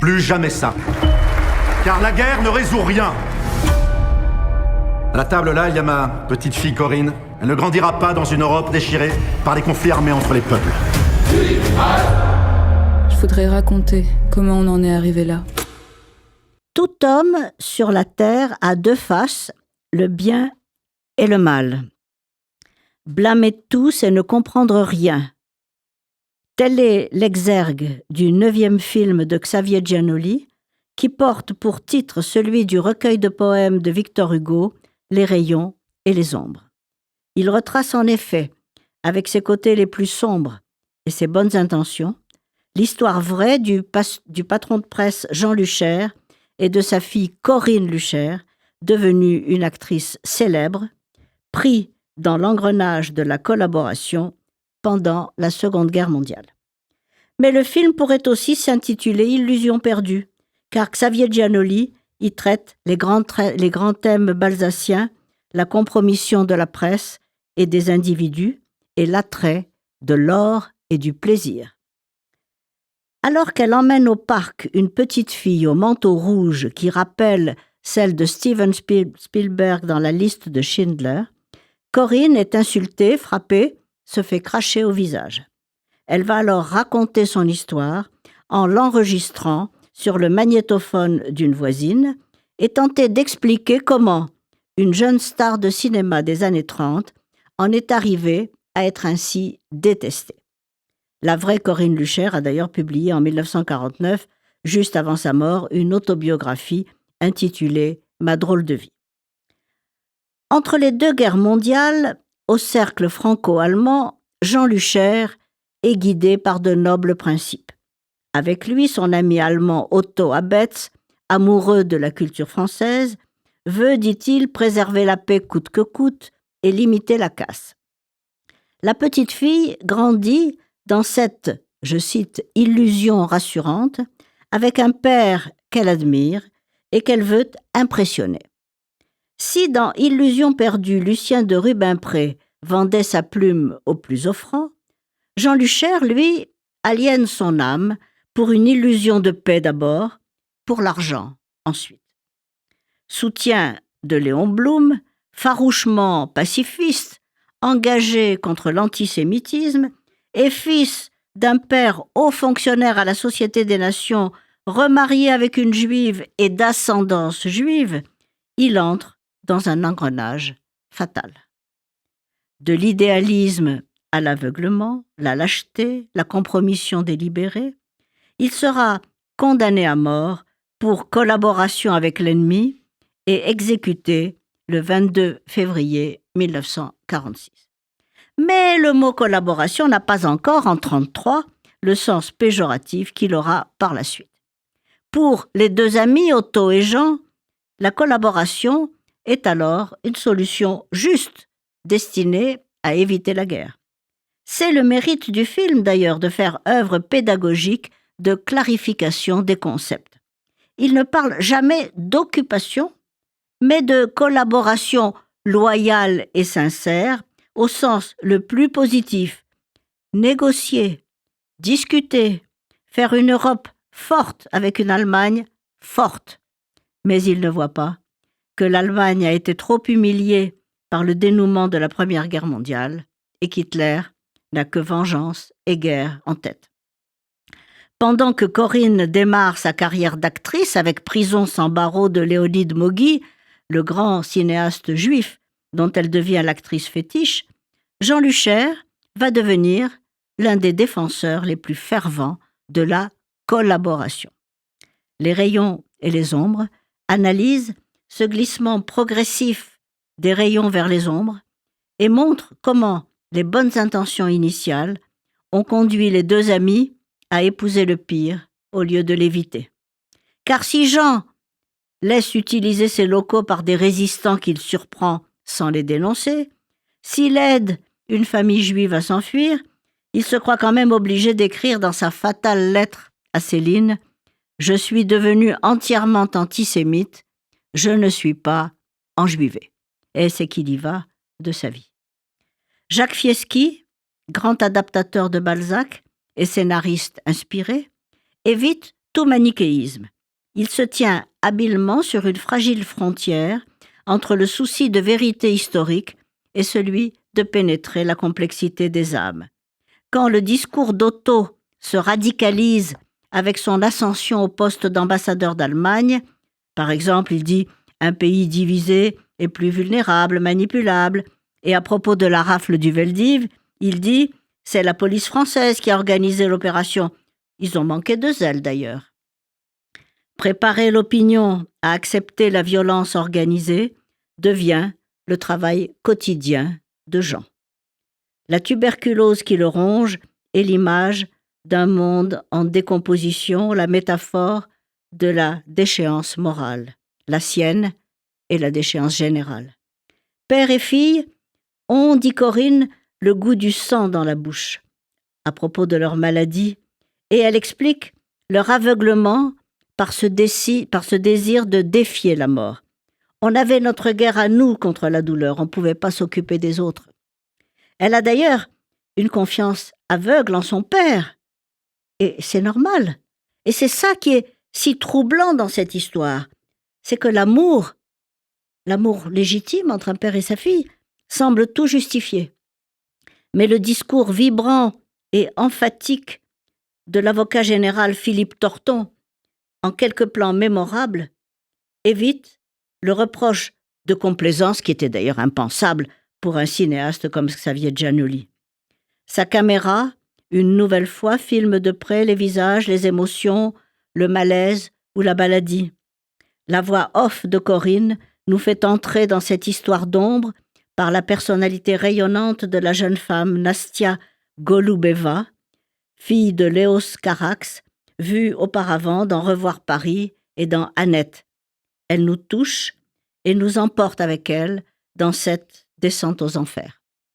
Plus jamais ça. Car la guerre ne résout rien. À la table là, il y a ma petite fille Corinne. Elle ne grandira pas dans une Europe déchirée par les conflits armés entre les peuples. Je voudrais raconter comment on en est arrivé là. Tout homme sur la terre a deux faces, le bien et le mal. Blâmer tous et ne comprendre rien. Tel est l'exergue du 9e film de Xavier Giannoli, qui porte pour titre celui du recueil de poèmes de Victor Hugo, Les rayons et les ombres. Il retrace en effet, avec ses côtés les plus sombres et ses bonnes intentions, l'histoire vraie du patron de presse Jean Lucher et de sa fille Corinne Lucher, devenue une actrice célèbre, pris dans l'engrenage de la collaboration pendant la Seconde Guerre mondiale. Mais le film pourrait aussi s'intituler Illusion perdue, car Xavier Giannoli y traite les grands thèmes balsaciens, la compromission de la presse et des individus et l'attrait de l'or et du plaisir. Alors qu'elle emmène au parc une petite fille au manteau rouge qui rappelle celle de Steven Spielberg dans la liste de Schindler, Corinne est insultée, frappée, se fait cracher au visage. Elle va alors raconter son histoire en l'enregistrant sur le magnétophone d'une voisine et tenter d'expliquer comment une jeune star de cinéma des années 30 en est arrivée à être ainsi détestée. La vraie Corinne Lucher a d'ailleurs publié en 1949, juste avant sa mort, une autobiographie intitulée « Ma drôle de vie ». Entre les deux guerres mondiales, au cercle franco-allemand, Jean Lucher est guidé par de nobles principes. Avec lui, son ami allemand Otto Abetz, amoureux de la culture française, veut, dit-il, préserver la paix coûte que coûte et limiter la casse. La petite fille grandit dans cette, je cite, « illusion rassurante » avec un père qu'elle admire et qu'elle veut impressionner. Si dans Illusion perdue, Lucien de Rubempré vendait sa plume au plus offrant, Jean Lucher, lui, aliène son âme pour une illusion de paix d'abord, pour l'argent ensuite. Soutien de Léon Blum, farouchement pacifiste, engagé contre l'antisémitisme et fils d'un père haut fonctionnaire à la Société des Nations, remarié avec une juive et d'ascendance juive, il entre dans un engrenage fatal. De l'idéalisme à l'aveuglement, la lâcheté, la compromission délibérée, il sera condamné à mort pour collaboration avec l'ennemi et exécuté le 22 février 1946. Mais le mot collaboration n'a pas encore, en 1933, le sens péjoratif qu'il aura par la suite. Pour les deux amis, Otto et Jean, la collaboration est alors une solution juste, destinée à éviter la guerre. C'est le mérite du film, d'ailleurs, de faire œuvre pédagogique de clarification des concepts. Il ne parle jamais d'occupation, mais de collaboration loyale et sincère, au sens le plus positif. Négocier, discuter, faire une Europe forte avec une Allemagne forte. Mais il ne voit pas que l'Allemagne a été trop humiliée par le dénouement de la Première Guerre mondiale et qu'Hitler n'a que vengeance et guerre en tête. Pendant que Corinne démarre sa carrière d'actrice avec Prison sans barreaux de Léonid Moguy, le grand cinéaste juif dont elle devient l'actrice fétiche, Jean Lucher va devenir l'un des défenseurs les plus fervents de la collaboration. Les rayons et les ombres analysent ce glissement progressif des rayons vers les ombres et montrent comment les bonnes intentions initiales ont conduit les deux amis à épouser le pire au lieu de l'éviter. Car si Jean laisse utiliser ses locaux par des résistants qu'il surprend sans les dénoncer, s'il aide une famille juive à s'enfuir, il se croit quand même obligé d'écrire dans sa fatale lettre à Céline « Je suis devenu entièrement antisémite, je ne suis pas enjuivé ». Et c'est qu'il y va de sa vie. Jacques Fieschi, grand adaptateur de Balzac et scénariste inspiré, évite tout manichéisme. Il se tient habilement sur une fragile frontière entre le souci de vérité historique et celui de pénétrer la complexité des âmes. Quand le discours d'Otto se radicalise avec son ascension au poste d'ambassadeur d'Allemagne, par exemple, il dit « un pays divisé est plus vulnérable, manipulable », et à propos de la rafle du Veldiv, il dit « c'est la police française qui a organisé l'opération ». Ils ont manqué de zèle d'ailleurs. Préparer l'opinion à accepter la violence organisée devient le travail quotidien de Jean. La tuberculose qui le ronge est l'image d'un monde en décomposition, la métaphore de la déchéance morale. La sienne est la déchéance générale. Père et fille ont, dit Corinne, le goût du sang dans la bouche à propos de leur maladie, et elle explique leur aveuglement par ce désir de défier la mort. On avait notre guerre à nous contre la douleur, on ne pouvait pas s'occuper des autres. Elle a d'ailleurs une confiance aveugle en son père, et c'est normal. Et c'est ça qui est si troublant dans cette histoire, c'est que l'amour légitime entre un père et sa fille, semble tout justifier. Mais le discours vibrant et emphatique de l'avocat général Philippe Torton, en quelques plans mémorables, évite le reproche de complaisance qui était d'ailleurs impensable pour un cinéaste comme Xavier Giannoli. Sa caméra, une nouvelle fois, filme de près les visages, les émotions, le malaise ou la maladie. La voix off de Corinne nous fait entrer dans cette histoire d'ombre par la personnalité rayonnante de la jeune femme Nastia Golubieva, fille de Léos Carax, vue auparavant dans Revoir Paris et dans Annette. Elle nous touche et nous emporte avec elle dans cette descente aux enfers.